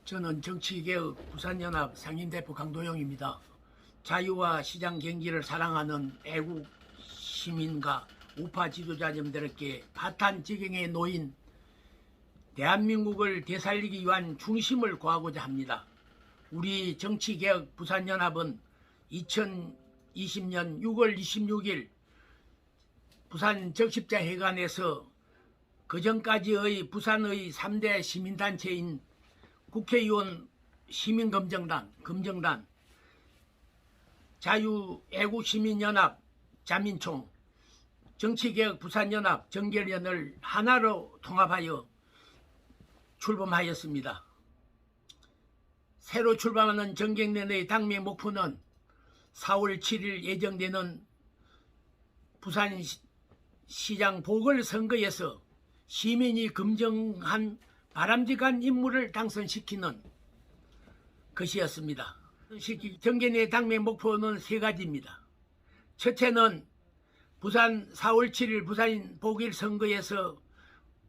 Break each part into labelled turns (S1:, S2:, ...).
S1: 저는 정치개혁 부산연합 상임대표 강도영입니다. 자유와 시장 경기를 사랑하는 애국 시민과 우파 지도자님들께 파탄지경에 놓인 대한민국을 되살리기 위한 중심을 구하고자 합니다. 우리 정치개혁 부산연합은 2020년 6월 26일 부산 적십자회관에서 그전까지의 부산의 3대 시민단체인 국회의원 시민검정단, 검정단, 자유애국시민연합, 자민총, 정치개혁 부산연합, 정결연을 하나로 통합하여 출범하였습니다. 새로 출범하는 정경련의 당명 목표는 4월 7일 예정되는 부산시장 보궐선거에서 시민이 검증한 바람직한 인물을 당선시키는 것이었습니다. 정gen의 당명 목표는 세 가지입니다. 첫째는 부산 4월 7일 부산 보궐선거에서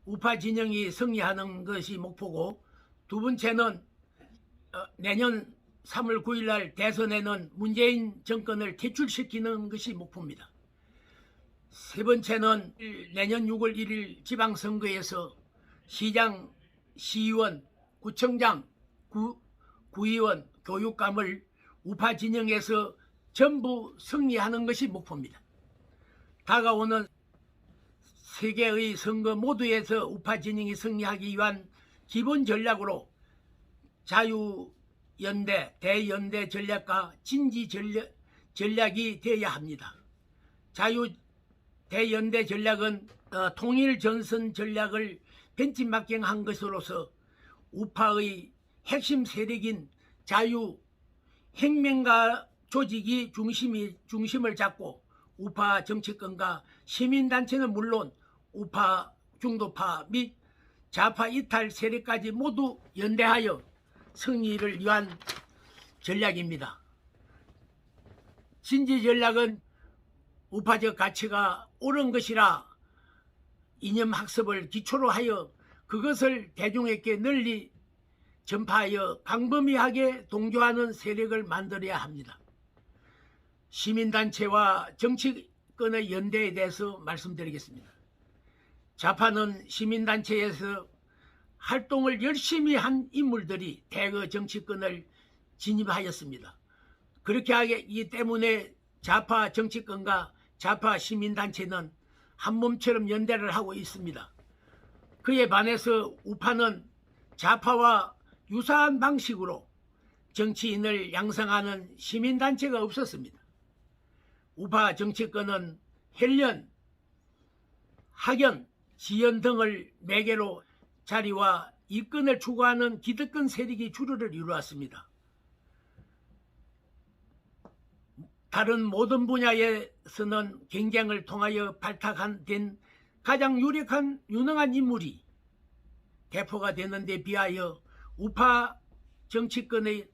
S1: 우파 진영이 승리하는 것이 목표고, 두 번째는 내년 3월 9일 날 대선에는 문재인 정권을 퇴출시키는 것이 목표입니다. 세 번째는 내년 6월 1일 지방선거에서 시장, 시의원, 구청장, 구의원, 교육감을 우파 진영에서 전부 승리하는 것이 목표입니다. 다가오는 세 개의 선거 모두에서 우파 진영이 승리하기 위한 기본 전략으로 자유연대, 대연대 전략과 진지 전략이 되어야 합니다. 대연대 전략은 통일 전선 전략을 벤치마킹한 것으로서 우파의 핵심 세력인 자유혁명가 조직이 중심을 잡고 우파 정치권과 시민단체는 물론 우파 중도파 및 좌파 이탈 세력까지 모두 연대하여 승리를 위한 전략입니다. 진지 전략은 우파적 가치가 옳은 것이라 이념 학습을 기초로 하여 그것을 대중에게 널리 전파하여 광범위하게 동조하는 세력을 만들어야 합니다. 시민단체와 정치권의 연대에 대해서 말씀드리겠습니다. 좌파는 시민단체에서 활동을 열심히 한 인물들이 대거 정치권을 진입하였습니다. 그렇게 하기 때문에 좌파 정치권과 좌파 시민단체는 한 몸처럼 연대를 하고 있습니다. 그에 반해서 우파는 좌파와 유사한 방식으로 정치인을 양성하는 시민단체가 없었습니다. 우파 정치권은 혈연, 학연, 지연 등을 매개로 자리와 이권을 추구하는 기득권 세력이 주류를 이루었습니다. 다른 모든 분야에서는 경쟁을 통하여 발탁된 가장 유능한 인물이 대표가 되는 데 비하여 우파 정치권의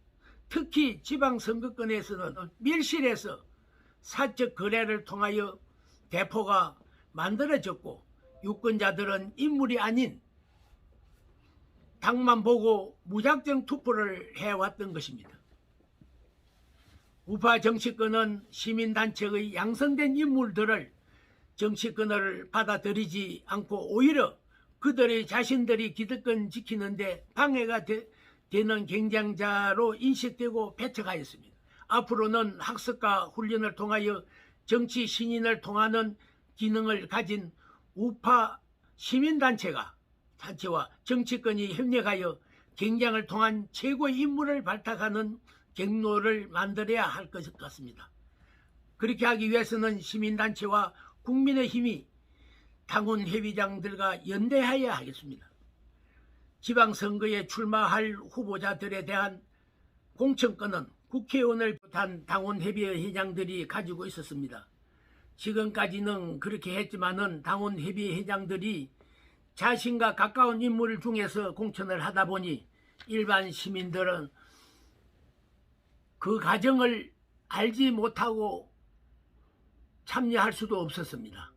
S1: 특히 지방선거권에서는 밀실에서 사적 거래를 통하여 대표가 만들어졌고, 유권자들은 인물이 아닌 당만 보고 무작정 투표를 해왔던 것입니다. 우파 정치권은 시민단체의 양성된 인물들을 정치권을 받아들이지 않고 오히려 그들의 자신들이 기득권 지키는데 방해가 되는 경쟁자로 인식되고 배척하였습니다. 앞으로는 학습과 훈련을 통하여 정치 신인을 통하는 기능을 가진 우파 시민단체와 정치권이 협력하여 경쟁을 통한 최고의 인물을 발탁하는 경로를 만들어야 할 것 같습니다. 그렇게 하기 위해서는 시민단체와 국민의힘이 당원회의장들과 연대해야 하겠습니다. 지방선거에 출마할 후보자들에 대한 공천권은 국회의원을 비롯한 당원회의장들이 가지고 있었습니다. 지금까지는 그렇게 했지만은 당원회의장들이 자신과 가까운 인물 중에서 공천을 하다 보니 일반 시민들은 그 과정을 알지 못하고 참여할 수도 없었습니다.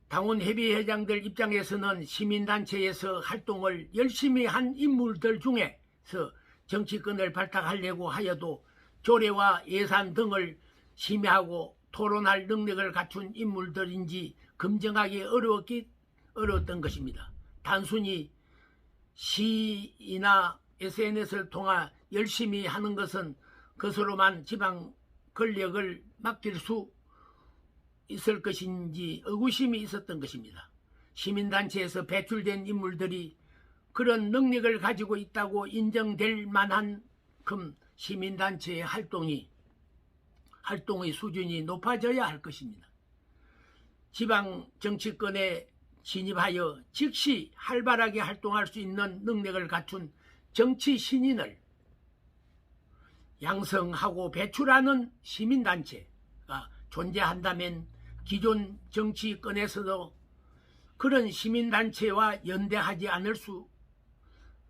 S1: 당원협의회장들 입장에서는 시민단체에서 활동을 열심히 한 인물들 중에서 정치권을 발탁하려고 하여도 조례와 예산 등을 심의하고 토론할 능력을 갖춘 인물들인지 검증하기 어려웠던 것입니다. 단순히 시나 SNS를 통해 열심히 하는 것은 그것으로만 지방 권력을 맡길 수 있을 것인지 의구심이 있었던 것입니다. 시민단체에서 배출된 인물들이 그런 능력을 가지고 있다고 인정될 만한큼 시민단체의 활동의 수준이 높아져야 할 것입니다. 지방 정치권에 진입하여 즉시 활발하게 활동할 수 있는 능력을 갖춘 정치 신인을 양성하고 배출하는 시민단체가 존재한다면 기존 정치권에서도 그런 시민단체와 연대하지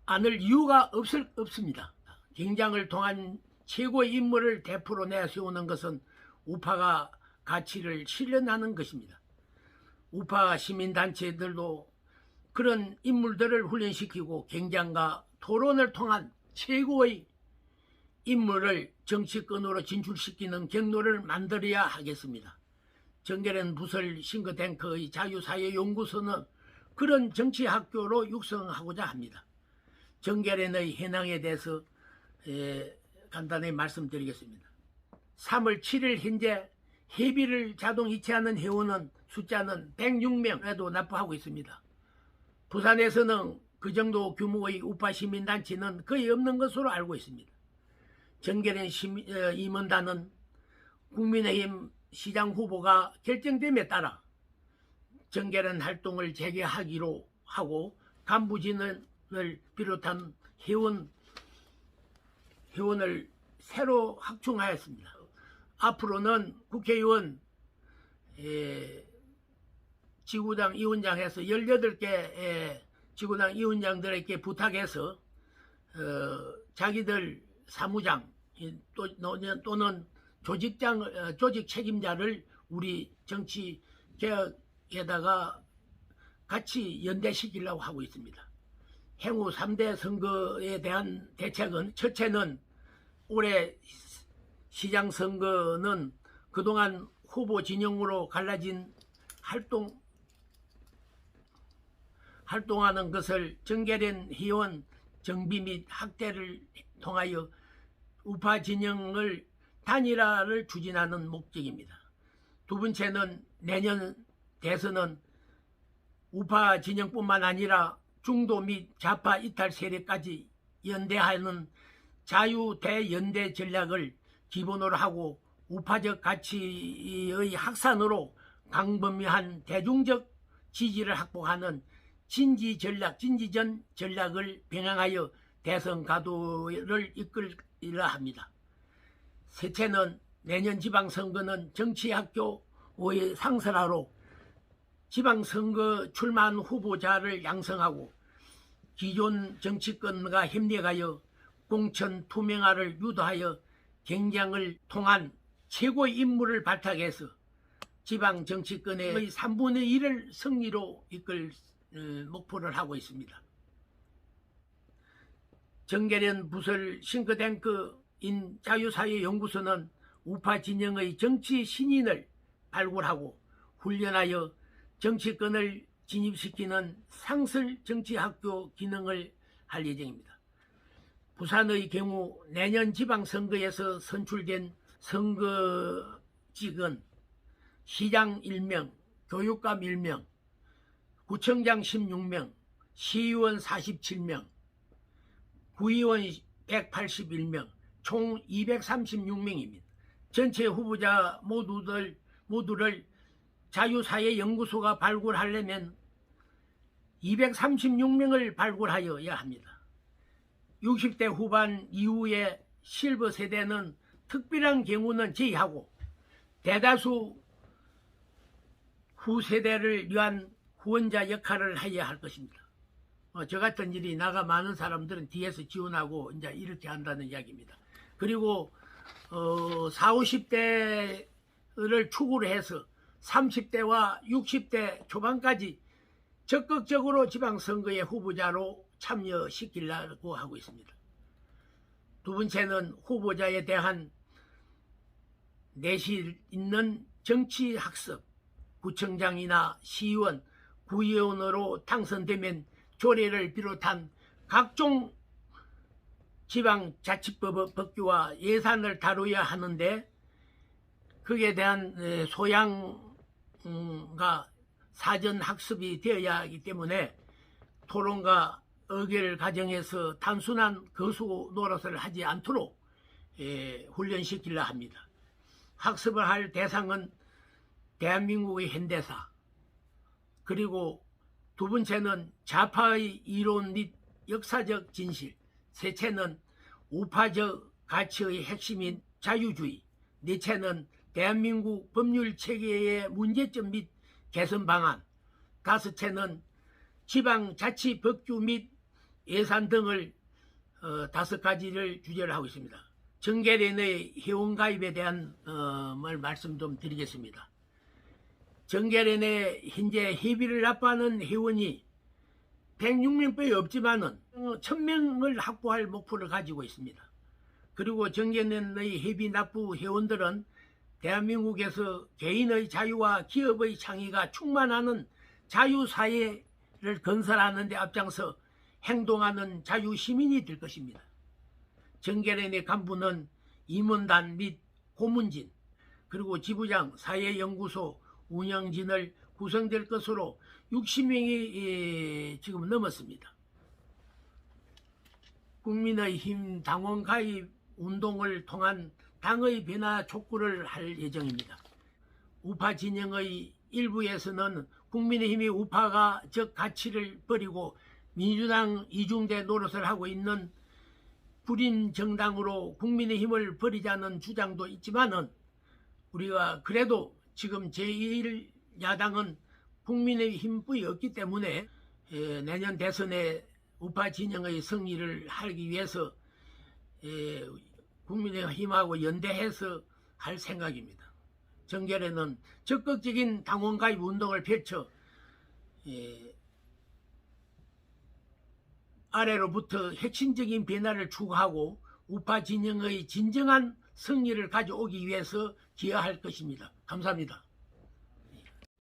S1: 않을 이유가 없습니다. 경쟁을 통한 최고의 인물을 대표로 내세우는 것은 우파가 가치를 실현하는 것입니다. 우파 시민단체들도 그런 인물들을 훈련시키고 경쟁과 토론을 통한 최고의 인물을 정치권으로 진출시키는 경로를 만들어야 하겠습니다. 정계련 부설 싱크탱크의 자유사회연구소는 그런 정치학교로 육성하고자 합니다. 정계련의 현황에 대해서 간단히 말씀드리겠습니다. 3월 7일 현재 회비를 자동 이체하는 회원은 숫자는 106명에도 납부하고 있습니다. 부산에서는 그 정도 규모의 우파 시민단체는 거의 없는 것으로 알고 있습니다. 정계련 임원단은 국민의힘 시장 후보가 결정됨에 따라 정계련 활동을 재개하기로 하고 간부진을 비롯한 회원을 새로 확충하였습니다. 앞으로는 국회의원 지구당 위원장에서 18개 지구당 위원장들에게 부탁해서 자기들 사무장 또는 조직 책임자를 우리 정치 개혁에다가 같이 연대시키려고 하고 있습니다. 향후 3대 선거에 대한 대책은 첫째는 올해 시장 선거는 그동안 후보 진영으로 갈라진 활동하는 것을 정계련 회원 정비 및 확대를 통하여 우파 진영을 단일화를 추진하는 목적입니다. 두 번째는 내년 대선은 우파 진영뿐만 아니라 중도 및 좌파 이탈 세력까지 연대하는 자유대연대 전략을 기본으로 하고 우파적 가치의 확산으로 광범위한 대중적 지지를 확보하는 진지전 전략을 병행하여 대선 가도를 이끌어야 합니다. 셋째는 내년 지방선거는 정치학교의 상설화로 지방선거 출마한 후보자를 양성하고 기존 정치권과 협력하여 공천 투명화를 유도하여 경쟁을 통한 최고의 인물을 발탁해서 지방 정치권의 3분의 1을 승리로 이끌 목표를 하고 있습니다. 정계련 부설 싱크탱크인 자유사회연구소는 우파 진영의 정치 신인을 발굴하고 훈련하여 정치권을 진입시키는 상설 정치학교 기능을 할 예정입니다. 부산의 경우 내년 지방선거에서 선출된 선거직은 시장 1명, 교육감 1명, 구청장 16명, 시의원 47명, 구의원 181명, 총 236명입니다. 전체 후보자 모두를 자유사회연구소가 발굴하려면 236명을 발굴하여야 합니다. 60대 후반 이후의 실버 세대는 특별한 경우는 제외하고 대다수 후세대를 위한 후원자 역할을 해야 할 것입니다. 저 같은 일이 나가 많은 사람들은 뒤에서 지원하고 이제 이렇게 한다는 이야기입니다. 그리고 40, 50대를 축으로 해서 30대와 60대 초반까지 적극적으로 지방선거의 후보자로 참여시키려고 하고 있습니다. 두 번째는 후보자에 대한 내실 있는 정치학습, 구청장이나 시의원, 구의원으로 당선되면 조례를 비롯한 각종 지방자치법 법규와 예산을 다루어야 하는데 그에 대한 소양과 사전 학습이 되어야 하기 때문에 토론과 의결 과정에서 단순한 거수 노릇을 하지 않도록 훈련시키려 합니다. 학습을 할 대상은 대한민국의 현대사, 그리고 두 번째는 좌파의 이론 및 역사적 진실, 셋째는 우파적 가치의 핵심인 자유주의, 넷째는 대한민국 법률 체계의 문제점 및 개선 방안, 다섯째는 지방자치법규 및 예산 등을 5가지를 주제로 하고 있습니다. 정계련의 회원가입에 대한 말씀 좀 드리겠습니다. 정계련에 현재 회비를 납부하는 회원이 106명밖에 없지만은 1000명을 확보할 목표를 가지고 있습니다. 그리고 정계련의 회비 납부 회원들은 대한민국에서 개인의 자유와 기업의 창의가 충만하는 자유사회를 건설하는 데 앞장서 행동하는 자유시민이 될 것입니다. 정계련의 간부는 임원단 및 고문진, 그리고 지부장, 사회연구소, 운영진을 구성될 것으로 60명이 지금 넘었습니다. 국민의힘 당원 가입 운동을 통한 당의 변화 촉구를 할 예정입니다. 우파 진영의 일부에서는 국민의힘이 우파가 적 가치를 버리고 민주당 이중대 노릇을 하고 있는 불임 정당으로 국민의힘을 버리자는 주장도 있지만은 우리가 그래도 지금 제1야당은 국민의힘뿐이 없기 때문에 내년 대선에 우파 진영의 승리를 하기 위해서 국민의힘하고 연대해서 할 생각입니다. 정계련은 적극적인 당원 가입 운동을 펼쳐 아래로부터 핵심적인 변화를 추구하고 우파 진영의 진정한 승리를 가져오기 위해서 기여할 것입니다. 감사합니다.